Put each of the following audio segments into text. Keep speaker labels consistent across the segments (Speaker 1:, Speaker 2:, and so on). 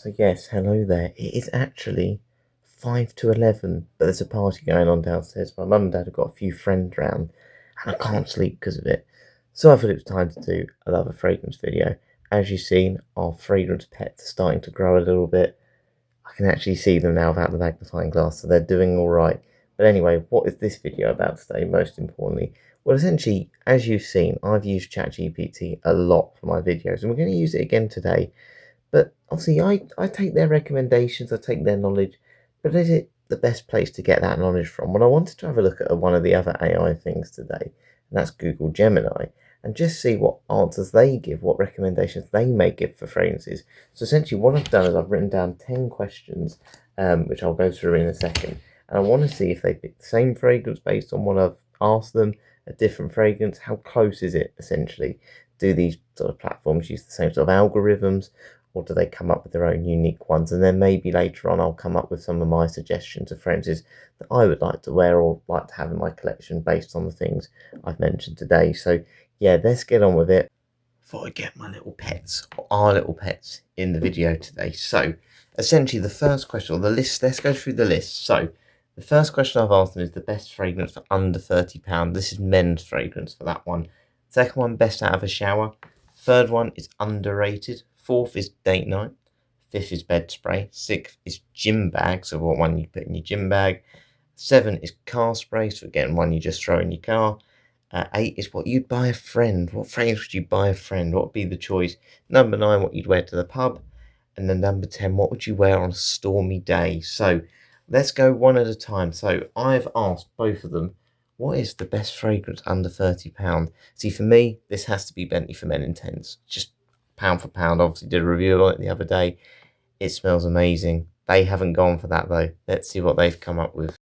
Speaker 1: So yes, hello there. It is actually 5 to 11, but there's a party going on downstairs. My mum and dad have got a few friends round, and I can't sleep because of it. So I thought it was time to do another fragrance video. As you've seen, our fragrance pets are starting to grow a little bit. I can actually see them now without the magnifying glass, so they're doing all right. But anyway, what is this video about today, most importantly? Well, essentially, as you've seen, I've used ChatGPT a lot for my videos, and we're going to use it again today. But obviously, I take their recommendations, I take their knowledge, but is it the best place to get that knowledge from? Well, I wanted to have a look at one of the other AI things today, and that's Google Gemini, and just see what answers they give, what recommendations they may give for fragrances. So essentially, what I've done is I've written down 10 questions, which I'll go through in a second, and I want to see if they pick the same fragrance based on what I've asked them, a different fragrance, how close is it essentially? Do these sort of platforms use the same sort of algorithms? Or do they come up with their own unique ones? And then maybe later on I'll come up with some of my suggestions of fragrances that I would like to wear or like to have in my collection based on the things I've mentioned today. So yeah, let's get on with it. Before I get my little pets, or our little pets, in the video today. So essentially the first question, or the list, let's go through the list. So the first question I've asked them is the best fragrance for under £30. This is men's fragrance for that one. Second one, best out of a shower. Third one is underrated. Fourth is date night. Fifth is bed spray. Sixth is gym bag, so what one you put in your gym bag. Seven is car spray, so again, one you just throw in your car. Eight is what you'd buy a friend. What fragrance would you buy a friend? What would be the choice? Number nine, what you'd wear to the pub. And then number 10, what would you wear on a stormy day? So let's go one at a time. So I've asked both of them, what is the best fragrance under £30? See, for me, this has to be Bentley for Men Intense. Just pound for pound. Obviously, did a review on it the other day. It smells amazing. They haven't gone for that though. Let's see what they've come up with.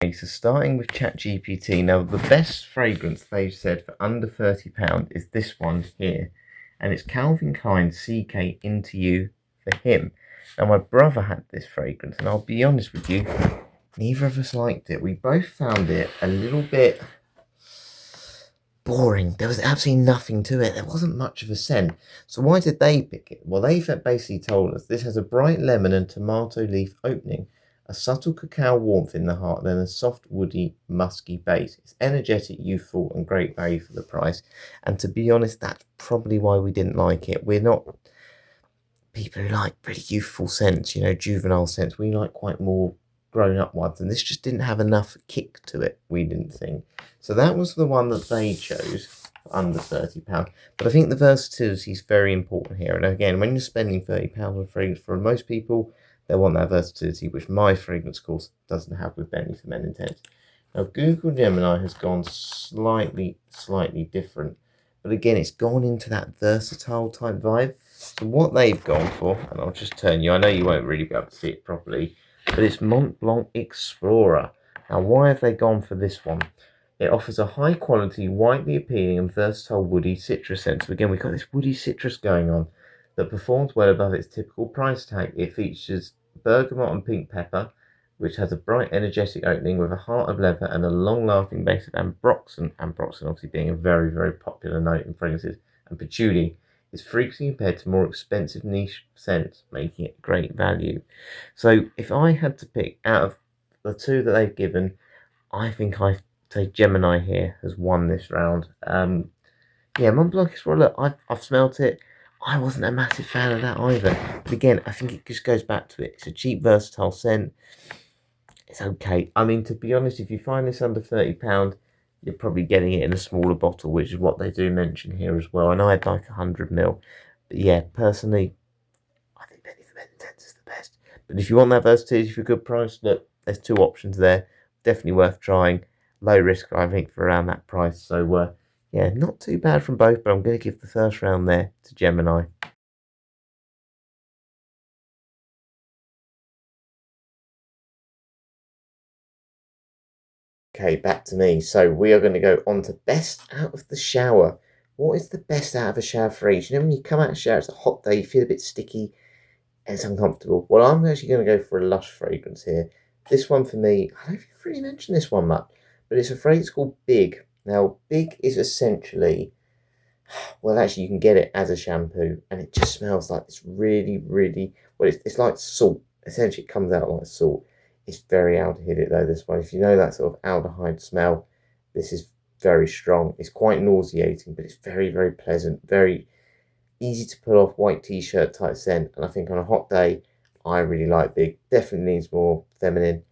Speaker 1: Okay, so starting with ChatGPT, now the best fragrance they've said for under £30 is this one here, and it's Calvin Klein CK Into You for him. Now my brother had this fragrance, and I'll be honest with you, neither of us liked it. We both found it a little bit boring. There was absolutely nothing to it. There wasn't much of a scent. So why did they pick it? Well, they basically told us this has a bright lemon and tomato leaf opening, a subtle cacao warmth in the heart, then a soft, woody, musky base. It's energetic, youthful, and great value for the price. And to be honest, that's probably why we didn't like it. We're not people who like pretty youthful scents, juvenile scents. We like quite more grown up ones, and this just didn't have enough kick to it, we didn't think. So that was the one that they chose for under £30. But I think the versatility is very important here. And again, when you're spending £30 on fragrance, for most people, they want that versatility, which my fragrance course doesn't have with Bentley for Men Intense. Now, Google Gemini has gone slightly different. But again, it's gone into that versatile type vibe. So what they've gone for, and I'll just turn you, I know you won't really be able to see it properly, but it's Mont Blanc Explorer. Now, why have they gone for this one? It offers a high quality, widely appealing and versatile woody citrus scent. So again, we've got this woody citrus going on that performs well above its typical price tag. It features bergamot and pink pepper, which has a bright, energetic opening with a heart of leather and a long-lasting base of ambroxan. Ambroxan obviously being a very, very popular note in fragrances, and patchouli is frequently compared to more expensive niche scents, making it great value. So if I had to pick out of the two that they've given, I think I say Gemini here has won this round. Yeah, Mont Blanc is well. Look, I've smelt it. I wasn't a massive fan of that either. But again, I think it just goes back to it. It's a cheap, versatile scent. It's okay. I mean, to be honest, if you find this under £30, you're probably getting it in a smaller bottle, which is what they do mention here as well. I know I'd like 100ml, but yeah, personally, I think Benny for Men Intense is the best. But if you want that versatility for a good price, look, there's two options there. Definitely worth trying. Low risk, I think, for around that price. So, yeah, not too bad from both, but I'm going to give the first round there to Gemini. Okay, back to me. So we are going to go on to best out of the shower. What is the best out of a shower for each? You know, when you come out of the shower, it's a hot day, you feel a bit sticky and it's uncomfortable. Well, I'm actually going to go for a Lush fragrance here. This one for me, I don't think I've really mentioned this one much, but it's a fragrance called Big. Now, Big is essentially Well, actually, you can get it as a shampoo, and it just smells like this really, really. Well, it's like salt. Essentially, it comes out like salt. It's very aldehydic though. This one, if you know that sort of aldehyde smell, this is very strong. It's quite nauseating, but it's very, very pleasant. Very easy to put off. White t-shirt type scent, and I think on a hot day, I really like big. Definitely needs more feminine,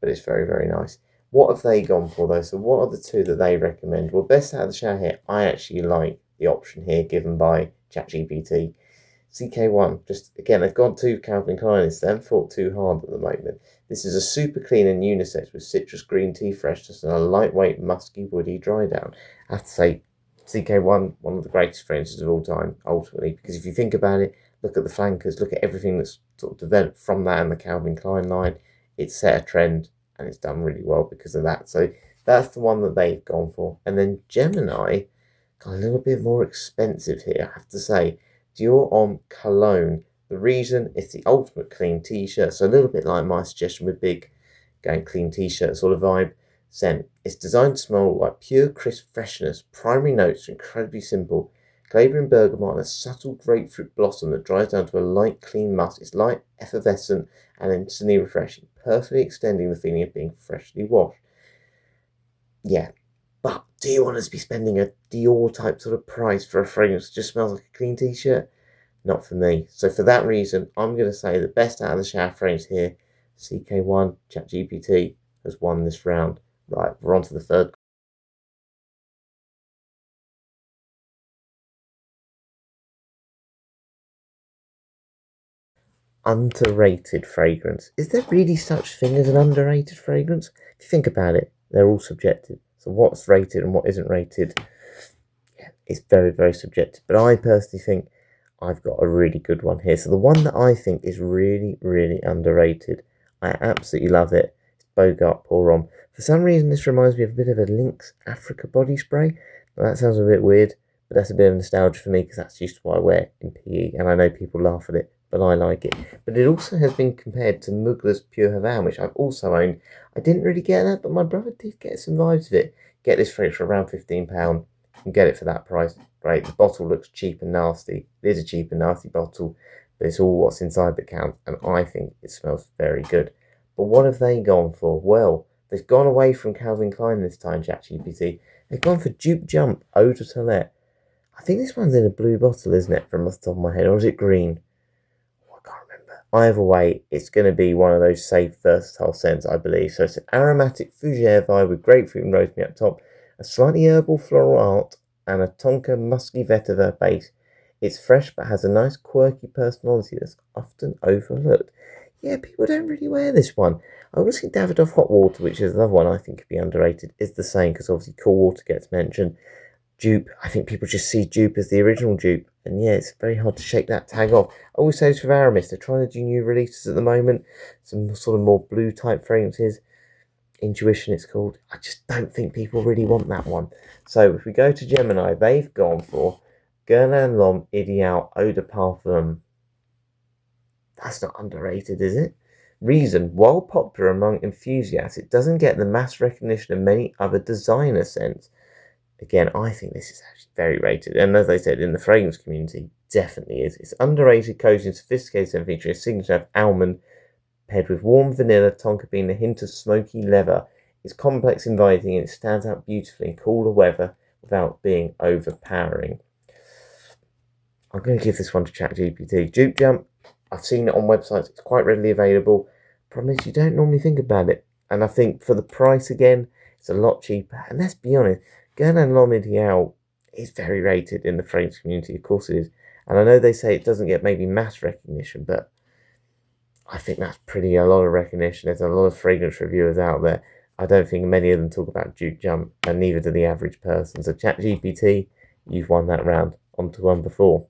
Speaker 1: but it's very, very nice. What have they gone for though? So what are the two that they recommend? Well, best out of the shower here, I actually like the option here given by ChatGPT. CK1, just again, they've gone to Calvin Klein. They haven't thought too hard at the moment. This is a super clean and unisex with citrus green tea freshness and a lightweight, musky, woody dry down. I have to say, CK1, one of the greatest fragrances of all time, ultimately, because if you think about it, look at the flankers, look at everything that's sort of developed from that and the Calvin Klein line. It's set a trend and it's done really well because of that. So that's the one that they've gone for. And then Gemini got a little bit more expensive here, I have to say. Dior Homme Cologne. The reason it's the ultimate clean t-shirt, so a little bit like my suggestion with big going clean t-shirt sort of vibe scent. It's designed to smell like pure crisp freshness. Primary notes are incredibly simple. Glabering bergamot and a subtle grapefruit blossom that dries down to a light clean musk. It's light, effervescent, and instantly refreshing, perfectly extending the feeling of being freshly washed. Yeah, but do you want us to be spending a Dior type sort of price for a fragrance that just smells like a clean t-shirt? Not for me. So for that reason, I'm going to say the best out of the shower frames here, CK1 ChatGPT has won this round. Right, we're on to the third. Underrated fragrance. Is there really such thing as an underrated fragrance? If you think about it, they're all subjective. So what's rated and what isn't rated, it's very, very subjective. But I personally think I've got a really good one here. So the one that I think is really, really underrated, I absolutely love it. It's Bogart Pour Homme. For some reason, this reminds me of a bit of a Lynx Africa body spray. Now, that sounds a bit weird, but that's a bit of nostalgia for me because that's just what I wear in PE, and I know people laugh at it, but I like it. But it also has been compared to Mugler's Pure Havana, which I've also owned. I didn't really get that, but my brother did get some vibes of it. Get this for around £15. You can get it for that price. Great. The bottle looks cheap and nasty. It is a cheap and nasty bottle, but it's all what's inside that counts, and I think it smells very good. But what have they gone for? Well, they've gone away from Calvin Klein this time, ChatGPT. They've gone for Dupe Jump Eau de Toilette. I think this one's in a blue bottle, isn't it, from off the top of my head, or is it green? Oh, I can't remember. Either way, it's going to be one of those safe, versatile scents, I believe. So it's an aromatic fougere vibe with grapefruit and rosemary up top, a slightly herbal floral art, and a tonka musky vetiver base. It's fresh but has a nice quirky personality that's often overlooked. Yeah, people don't really wear this one. I always think Davidoff Hot Water, which is another one I think could be underrated, is the same because obviously cool water gets mentioned. Dupe, I think people just see Dupe as the original Dupe, and yeah, it's very hard to shake that tag off. I always say this with Aramis, they're trying to do new releases at the moment, some sort of more blue type fragrances. Intuition, it's called. I just don't think people really want that one. So if we go to Gemini, they've gone for Guerlain L'Homme Ideal Eau de Parfum. That's not underrated, is it? Reason, while popular among enthusiasts, it doesn't get the mass recognition of many other designer scents. Again, I think this is actually very rated, and as I said, in the fragrance community, definitely is. It's underrated, cozy, and sophisticated scent featuring a signature of almond paired with warm vanilla, tonka bean, and a hint of smoky leather. It's complex, inviting, and it stands out beautifully in cooler weather without being overpowering. I'm going to give this one to ChatGPT. Dupe Jump, I've seen it on websites, it's quite readily available. Problem is, you don't normally think about it. And I think for the price again, it's a lot cheaper. And let's be honest, Guerlain L'Homme Ideal is very rated in the fragrance community, of course it is. And I know they say it doesn't get maybe mass recognition, but I think that's pretty a lot of recognition. There's a lot of fragrance reviewers out there. I don't think many of them talk about Dupe Jump, and neither do the average person. So ChatGPT, you've won that round. On to one before.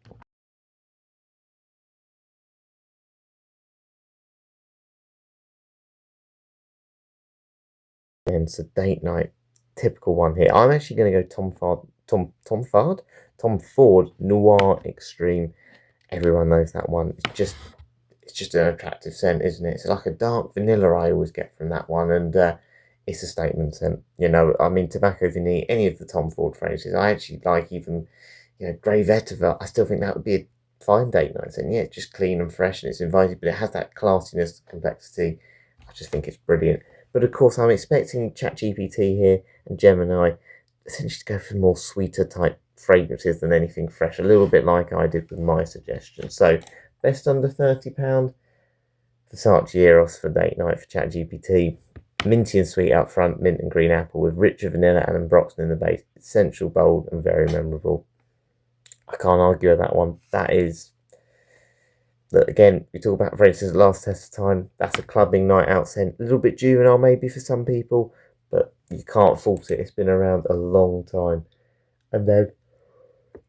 Speaker 1: And so date night, typical one here. I'm actually going to go Tom Ford Noir Extreme. Everyone knows that one. It's just an attractive scent, isn't it? It's like a dark vanilla I always get from that one, and it's a statement scent. You know, I mean, Tobacco Vanille, any of the Tom Ford phrases. I actually like even grey vetiver, I still think that would be a fine date night scent. Yeah, it's just clean and fresh and it's inviting, but it has that classiness, complexity. I just think it's brilliant. But of course, I'm expecting ChatGPT here and Gemini essentially to go for more sweeter type fragrances than anything fresh, a little bit like I did with my suggestion. So, best under £30, Versace Eros for date night for ChatGPT. Minty and sweet up front, mint and green apple with richer vanilla and ambroxan in the base. Essential, bold, and very memorable. I can't argue with that one. That is, that again, we talk about fragrances last test of time. That's a clubbing night out scent. A little bit juvenile maybe for some people, but you can't fault it. It's been around a long time. And then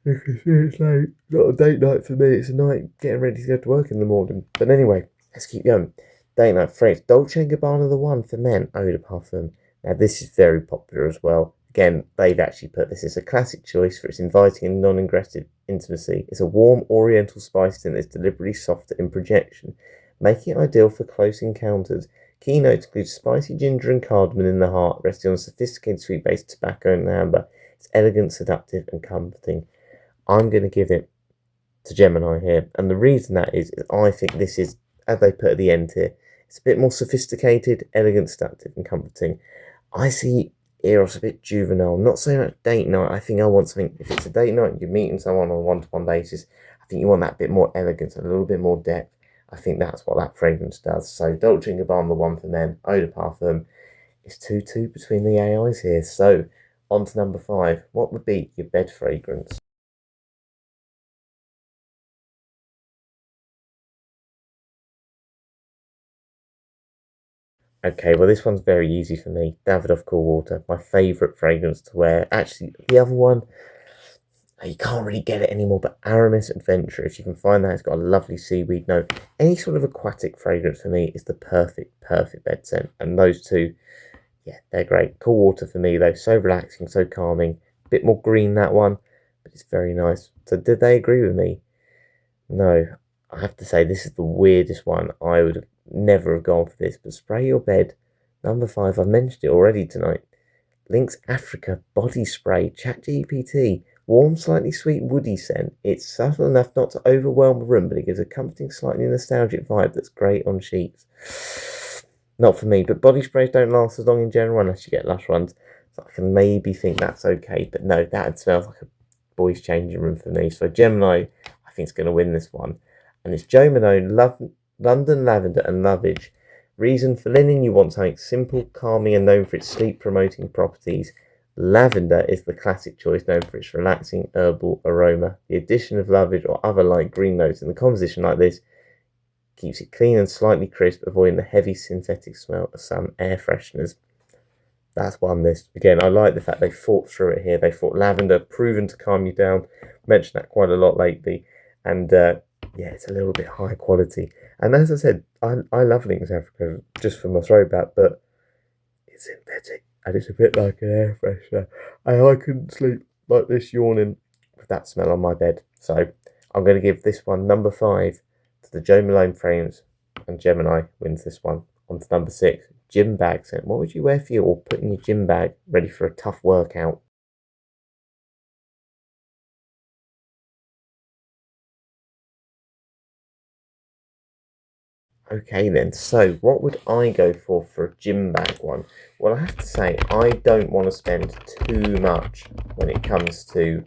Speaker 1: you can see it's like not a date night for me. It's a night getting ready to go to work in the morning. But anyway, let's keep going. Date night fragrance. Dolce & Gabbana The One for men. Eau de Parfum. Now this is very popular as well. Again, they've actually put this as a classic choice for its inviting and non-aggressive intimacy. It's a warm oriental spice scent that's deliberately softer in projection, making it ideal for close encounters. Key notes include spicy ginger and cardamom in the heart, resting on a sophisticated sweet base tobacco and amber. It's elegant, seductive, and comforting. I'm going to give it to Gemini here, and the reason that is I think this is, as they put at the end here, it's a bit more sophisticated, elegant, seductive, and comforting. I see Eros a bit juvenile, not so much date night. I think I want something, if it's a date night, you're meeting someone on a one-to-one basis, I think you want that bit more elegance, a little bit more depth. I think that's what that fragrance does. So Dolce & Gabbana The One for men, Eau de Parfum. It's 2-2 between the AIs here. So on to number 5. What would be your bed fragrance? Okay, well this one's very easy for me. Davidoff Cool Water, my favourite fragrance to wear. Actually, the other one, you can't really get it anymore, but Aramis Adventure, if you can find that, it's got a lovely seaweed note. Any sort of aquatic fragrance for me is the perfect bed scent. And those two, yeah, they're great. Cool Water for me though, so relaxing, so calming. A bit more green that one, but it's very nice. So did they agree with me? No, I have to say this is the weirdest one. I would have never have gone for this, but Spray Your Bed, number 5, I've mentioned it already tonight. Lynx Africa Body Spray, ChatGPT, warm, slightly sweet, woody scent. It's subtle enough not to overwhelm the room, but it gives a comforting, slightly nostalgic vibe that's great on sheets. Not for me, but body sprays don't last as long in general unless you get Lush ones. So I can maybe think that's okay, but no, that smells like a boys' changing room for me. So Gemini, I think, is going to win this one. And it's Jo Malone, London Lavender and Lovage. Reason for linen, you want something simple, calming, and known for its sleep-promoting properties. Lavender is the classic choice, known for its relaxing herbal aroma. The addition of lovage or other light green notes in the composition like this keeps it clean and slightly crisp, avoiding the heavy synthetic smell of some air fresheners. That's one list. Again, I like the fact they thought through it here. They thought lavender, proven to calm you down. Mentioned that quite a lot lately. And yeah, it's a little bit high quality. And as I said, I love Lynx Africa just for my throwback, but it's synthetic and it's a bit like an air freshener. And I couldn't sleep like this yawning with that smell on my bed. So I'm going to give this one number 5 to the Jo Malone fragrance, and Gemini wins this one. On to number 6, gym bag scent. What would you wear for you or put in your gym bag ready for a tough workout? Okay then, so what would I go for a gym bag one? Well, I have to say, I don't want to spend too much when it comes to,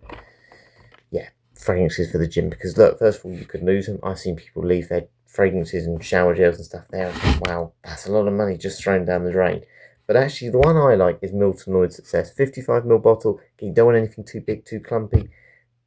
Speaker 1: yeah, fragrances for the gym, because look, first of all, you could lose them. I've seen people leave their fragrances and shower gels and stuff there. Wow, that's a lot of money just thrown down the drain. But actually, the one I like is Milton Lloyd Success. 55ml bottle. You don't want anything too big, too clumpy.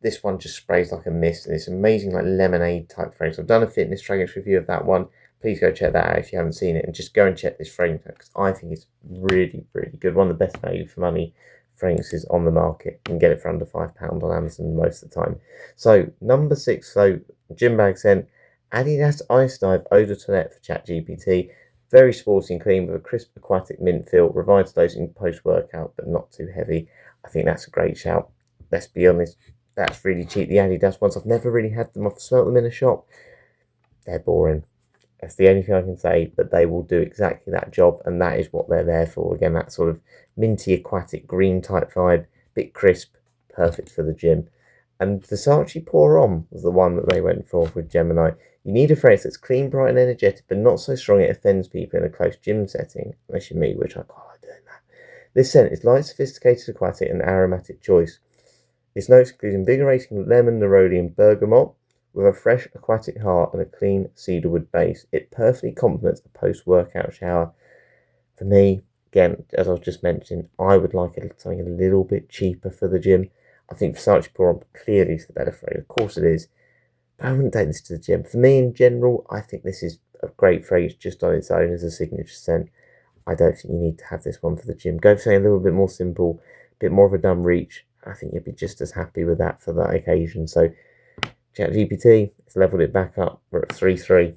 Speaker 1: This one just sprays like a mist, and it's amazing, like lemonade type fragrance. I've done a fitness fragrance review of that one. Please go check that out if you haven't seen it, and just go and check this fragrance out, because I think it's really good. One of the best value for money fragrances on the market. You can get it for under £5 on Amazon most of the time. So number 6, so gym bag scent, Adidas Ice Dive Eau de Toilette for ChatGPT. Very sporty and clean with a crisp aquatic mint feel, revitalising post-workout but not too heavy. I think that's a great shout. Let's be honest, that's really cheap. The Adidas ones, I've never really had them. I've smelt them in a shop. They're boring. That's the only thing I can say, but they will do exactly that job, and that is what they're there for. Again, that sort of minty, aquatic, green type vibe, bit crisp, perfect for the gym. And Versace Pour On was the one that they went for with Gemini. You need a fragrance that's clean, bright, and energetic, but not so strong it offends people in a close gym setting, unless you're me, which I quite like doing that. This scent is light, sophisticated, aquatic, and aromatic choice. Its notes include invigorating lemon, neroli, and bergamot, with a fresh aquatic heart and a clean cedarwood base. It perfectly complements a post-workout shower. For me, again, as I was just mentioning, I would like something a little bit cheaper for the gym. I think Versace Pour On clearly is the better fragrance. Of course it is. But I wouldn't take this to the gym. For me, in general, I think this is a great fragrance just on its own as a signature scent. I don't think you need to have this one for the gym. Go for something a little bit more simple, a bit more of a dumb reach. I think you'll be just as happy with that for that occasion. So ChatGPT has leveled it back up. We're at 3.3.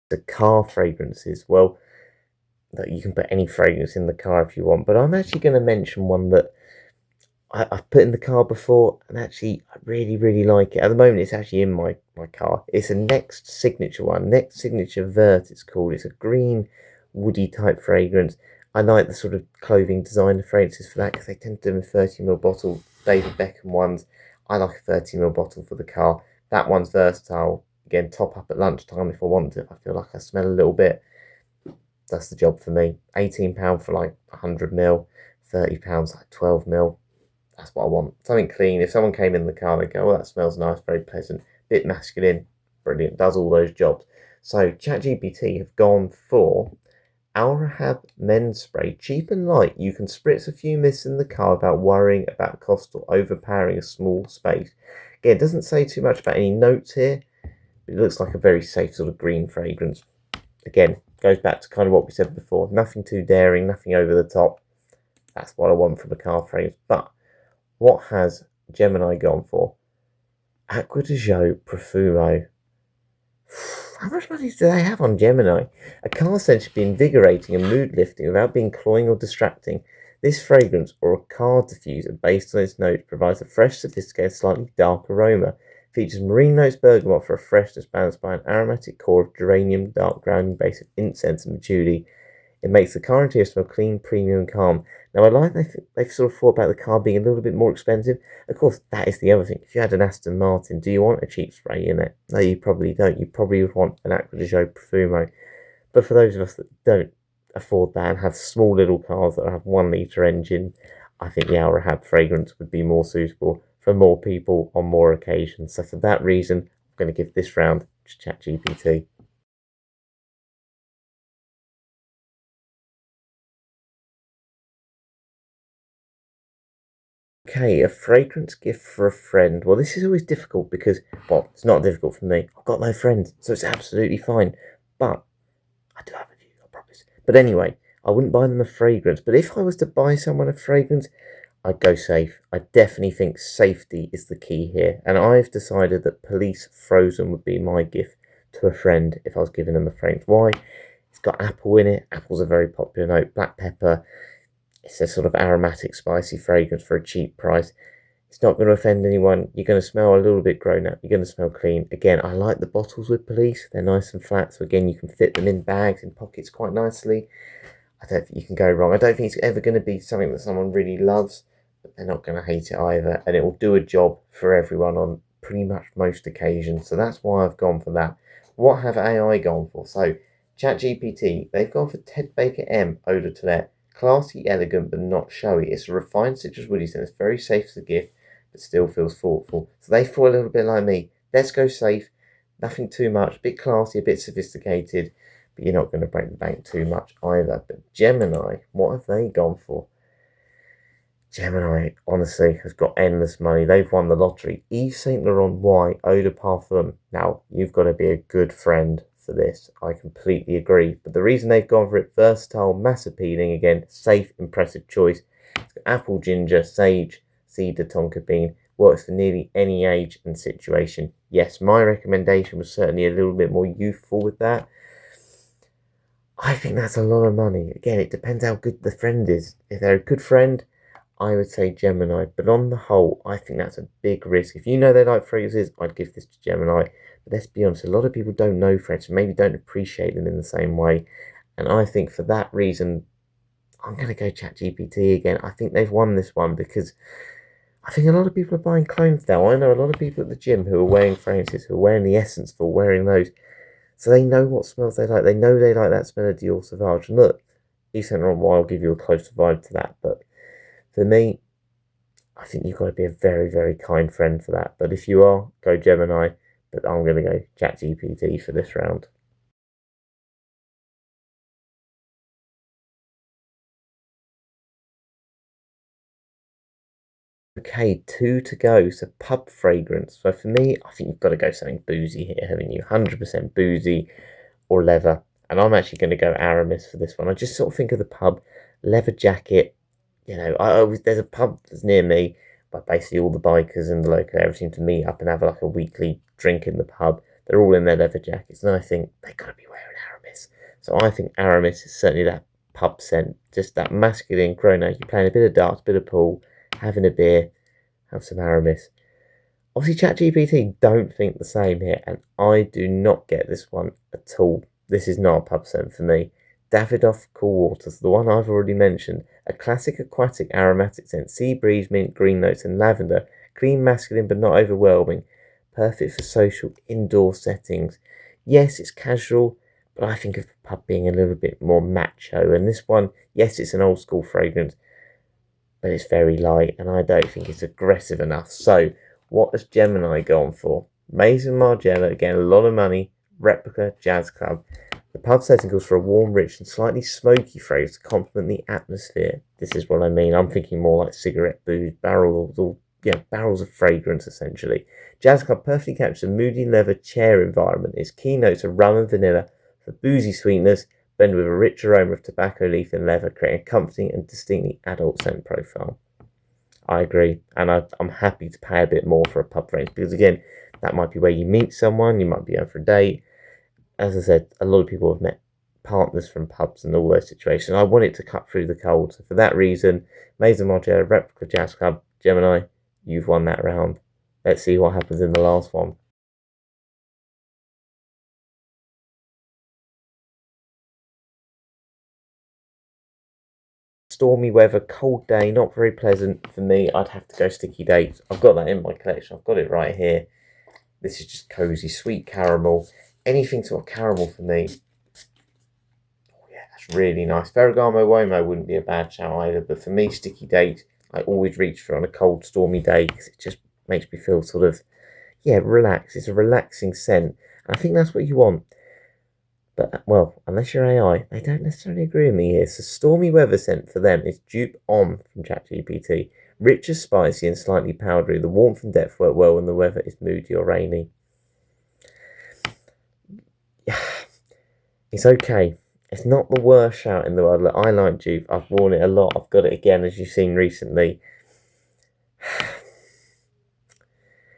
Speaker 1: The car fragrances. Well, that you can put any fragrance in the car if you want, but I'm actually going to mention one that I've put in the car before, and actually I really, really like it. At the moment, it's actually in my car. It's a Next Signature one. Next Signature Vert, it's called. It's a green, woody type fragrance. I like the sort of clothing designer fragrances for that because they tend to do them in 30ml bottle. David Beckham ones. I like a 30ml bottle for the car. That one's versatile. Again, top up at lunchtime if I want to. If I feel like I smell a little bit, that's the job for me. £18 for like 100ml, £30 like 12ml. That's what I want. Something clean. If someone came in the car, they'd go, oh, that smells nice, very pleasant, bit masculine, brilliant, does all those jobs. So ChatGPT have gone for Al Rahab men's spray, cheap and light. You can spritz a few mists in the car without worrying about cost or overpowering a small space. Again, it doesn't say too much about any notes here. But it looks like a very safe sort of green fragrance. Again, goes back to kind of what we said before. Nothing too daring, nothing over the top. That's what I want from a car fragrance. But what has Gemini gone for? Acqua di Gio Profumo. How much money do they have on Gemini? A car scent should be invigorating and mood lifting without being cloying or distracting. This fragrance, or a car diffuser based on its notes, provides a fresh, sophisticated, slightly dark aroma. Features marine notes bergamot for a freshness balanced by an aromatic core of geranium, dark grounding base of incense and patchouli. It makes the car interior smell clean, premium, and calm. Now, I like they've sort of thought about the car being a little bit more expensive. Of course, that is the other thing. If you had an Aston Martin, do you want a cheap spray in it? No, you probably don't. You probably would want an Acqua di Gio Profumo. But for those of us that don't afford that and have small little cars that have 1 litre engine, I think the Al Rahab fragrance would be more suitable for more people on more occasions. So for that reason, I'm going to give this round to ChatGPT. Okay, a fragrance gift for a friend. Well, this is always difficult because, well, it's not difficult for me. I've got no friends, so it's absolutely fine. But I do have a few, I promise. But anyway, I wouldn't buy them a fragrance. But if I was to buy someone a fragrance, I'd go safe. I definitely think safety is the key here. And I've decided that Police Frozen would be my gift to a friend if I was giving them a fragrance. Why? It's got apple in it. Apple's a very popular note. Black pepper. It's a sort of aromatic, spicy fragrance for a cheap price. It's not going to offend anyone. You're going to smell a little bit grown up. You're going to smell clean. Again, I like the bottles with Police. They're nice and flat. So again, you can fit them in bags and pockets quite nicely. I don't think you can go wrong. I don't think it's ever going to be something that someone really loves, but they're not going to hate it either. And it will do a job for everyone on pretty much most occasions. So that's why I've gone for that. What have AI gone for? So ChatGPT, they've gone for Ted Baker M Eau de Toilette. Classy, elegant, but not showy. It's a refined citrus woody scent. It's very safe as a gift, but still feels thoughtful. So they feel a little bit like me. Let's go safe. Nothing too much. A bit classy, a bit sophisticated, but you're not going to break the bank too much either. But Gemini, what have they gone for? Gemini, honestly, has got endless money. They've won the lottery. Yves Saint Laurent White Eau de Parfum. Now, you've got to be a good friend for this. I completely agree. But the reason they've gone for it, versatile, mass appealing, again, safe, impressive choice. It's got apple, ginger, sage, cedar, tonka bean. Works for nearly any age and situation. Yes, my recommendation was certainly a little bit more youthful with that. I think that's a lot of money. Again, it depends how good the friend is. If they're a good friend, I would say Gemini. But on the whole, I think that's a big risk. If you know they like fragrances, I'd give this to Gemini. But let's be honest, a lot of people don't know fragrances, maybe don't appreciate them in the same way. And I think for that reason, I'm going to go ChatGPT again. I think they've won this one because I think a lot of people are buying clones now. I know a lot of people at the gym who are wearing fragrances, who are wearing the Essence for wearing those. So they know what smells they like. They know they like that smell of Dior Sauvage. And look, Yves Saint Laurent will give you a closer vibe to that. But for me, I think you've got to be a very, very kind friend for that. But if you are, go Gemini. But I'm going to go ChatGPT for this round. Okay, two to go. So pub fragrance. So for me, I think you've got to go something boozy here, haven't you? 100% boozy or leather. And I'm actually going to go Aramis for this one. I just sort of think of the pub, leather jacket. You know, there's a pub that's near me, but basically all the bikers in the local area seem to meet up and have like a weekly drink in the pub. They're all in their leather jackets, and I think they gotta be wearing Aramis. So I think Aramis is certainly that pub scent, just that masculine chrono. You're playing a bit of darts, a bit of pool, having a beer, have some Aramis. Obviously, ChatGPT don't think the same here, and I do not get this one at all. This is not a pub scent for me. Davidoff Cool Waters, the one I've already mentioned, a classic aquatic aromatic scent, sea breeze, mint, green notes, and lavender. Clean, masculine, but not overwhelming. Perfect for social indoor settings. Yes, it's casual, but I think of the pub being a little bit more macho. And this one, yes, it's an old school fragrance, but it's very light, and I don't think it's aggressive enough. So, what has Gemini gone for? Maison Margiela, again, a lot of money, replica jazz club. The pub setting calls for a warm, rich, and slightly smoky phrase to complement the atmosphere. This is what I mean. I'm thinking more like cigarette booze, barrels of fragrance essentially. Jazz Club perfectly captures a moody leather chair environment. Its keynotes are rum and vanilla for boozy sweetness, blended with a rich aroma of tobacco leaf and leather, creating a comforting and distinctly adult scent profile. I agree, and I'm happy to pay a bit more for a pub fragrance because again, that might be where you meet someone, you might be going for a date. As I said, a lot of people have met partners from pubs and all those situations. I want it to cut through the cold. So for that reason, Maison Margiela, Replica Jazz Club, Gemini, you've won that round. Let's see what happens in the last one. Stormy weather, cold day, not very pleasant for me. I'd have to go Sticky Dates. I've got that in my collection. I've got it right here. This is just cozy, sweet caramel. Anything sort of caramel for me. Oh yeah, that's really nice. Ferragamo Uomo wouldn't be a bad shout either, but for me, Sticky Dates, I always reach for on a cold, stormy day because it just makes me feel sort of, yeah, relaxed. It's a relaxing scent. And I think that's what you want. But, well, unless you're AI, they don't necessarily agree with me here. So, stormy weather scent for them is Dupe On from ChatGPT. Richer, spicy, and slightly powdery. The warmth and depth work well when the weather is moody or rainy. It's okay. It's not the worst shout in the world. Look, I like Dupe. I've worn it a lot. I've got it again, as you've seen recently.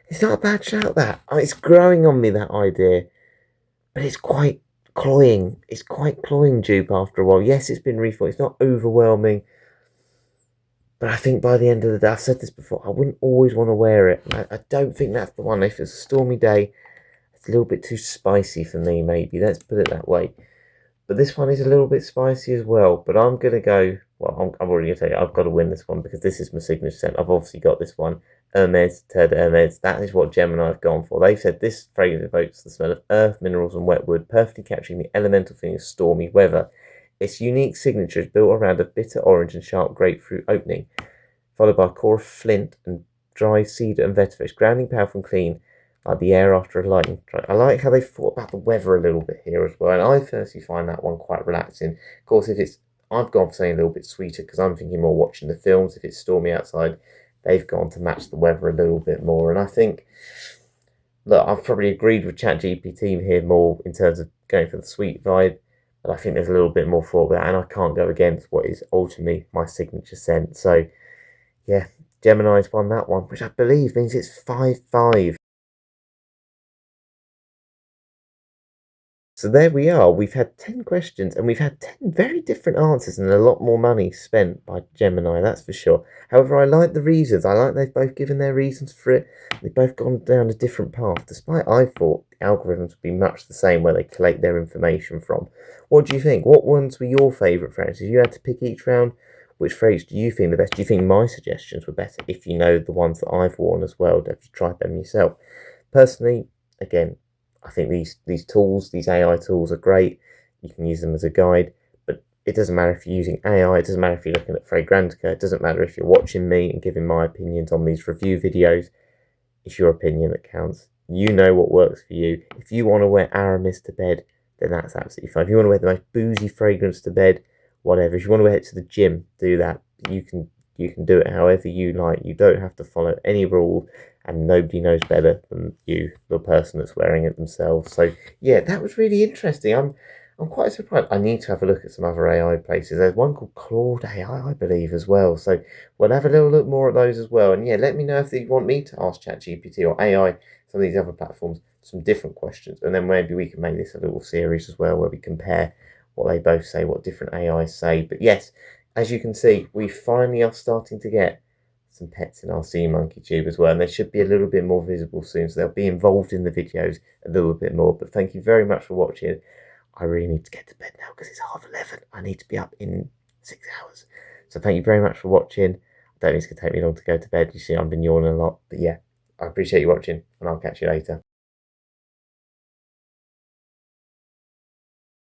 Speaker 1: It's not a bad shout, that. It's growing on me, that idea. But it's quite cloying. It's quite cloying, Dupe, after a while. Yes, it's been refilled. It's not overwhelming. But I think by the end of the day, I've said this before, I wouldn't always want to wear it. I don't think that's the one. If it's a stormy day, it's a little bit too spicy for me, maybe. Let's put it that way. But this one is a little bit spicy as well. But I'm going to go, well, I'm already going to tell you, I've got to win this one because this is my signature scent. I've obviously got this one. Hermes, Terre Hermes. That is what Gemini have gone for. They've said this fragrance evokes the smell of earth, minerals, and wet wood, perfectly capturing the elemental feeling of stormy weather. Its unique signature is built around a bitter orange and sharp grapefruit opening, followed by a core of flint and dry cedar and vetiver. It's grounding, powerful, and clean, like the air after a lightning strike. I like how they thought about the weather a little bit here as well, and I personally find that one quite relaxing. Of course, if it's, I've gone for something a little bit sweeter because I'm thinking more watching the films. If it's stormy outside, they've gone to match the weather a little bit more, and I think, look, I've probably agreed with ChatGPT here more in terms of going for the sweet vibe, but I think there's a little bit more thought with that, and I can't go against what is ultimately my signature scent. So, yeah, Gemini's won that one, which I believe means it's 5-5. So there we are. We've had 10 questions and we've had 10 very different answers and a lot more money spent by Gemini, that's for sure. However, I like the reasons. I like they've both given their reasons for it. They've both gone down a different path, despite I thought the algorithms would be much the same where they collate their information from. What do you think? What ones were your favourite phrases? If you had to pick each round, which phrase do you think the best? Do you think my suggestions were better if you know the ones that I've worn as well? Have you tried them yourself? Personally, again, I think these tools, these AI tools are great. You can use them as a guide, but it doesn't matter if you're using AI, it doesn't matter if you're looking at Fragrantica, it doesn't matter if you're watching me and giving my opinions on these review videos. It's your opinion that counts. You know what works for you. If you want to wear Aramis to bed, then that's absolutely fine. If you want to wear the most boozy fragrance to bed, whatever. If you want to wear it to the gym, do that. You can do it however you like. You don't have to follow any rule, and nobody knows better than you, the person that's wearing it themselves. So yeah, that was really interesting. I'm quite surprised. I need to have a look at some other AI places. There's one called Claude AI, I believe, as well. So we'll have a little look more at those as well. And yeah, let me know if you want me to ask ChatGPT or AI, some of these other platforms, some different questions. And then maybe we can make this a little series as well where we compare what they both say, what different AIs say. But yes, as you can see, we finally are starting to get some pets in our sea monkey tube as well, and they should be a little bit more visible soon, so they'll be involved in the videos a little bit more. But thank you very much for watching. I really need to get to bed now because it's 11:30. I need to be up in 6 hours. So thank you very much for watching. I don't think it's going to take me long to go to bed. You see, I've been yawning a lot. But yeah, I appreciate you watching, and I'll catch you later.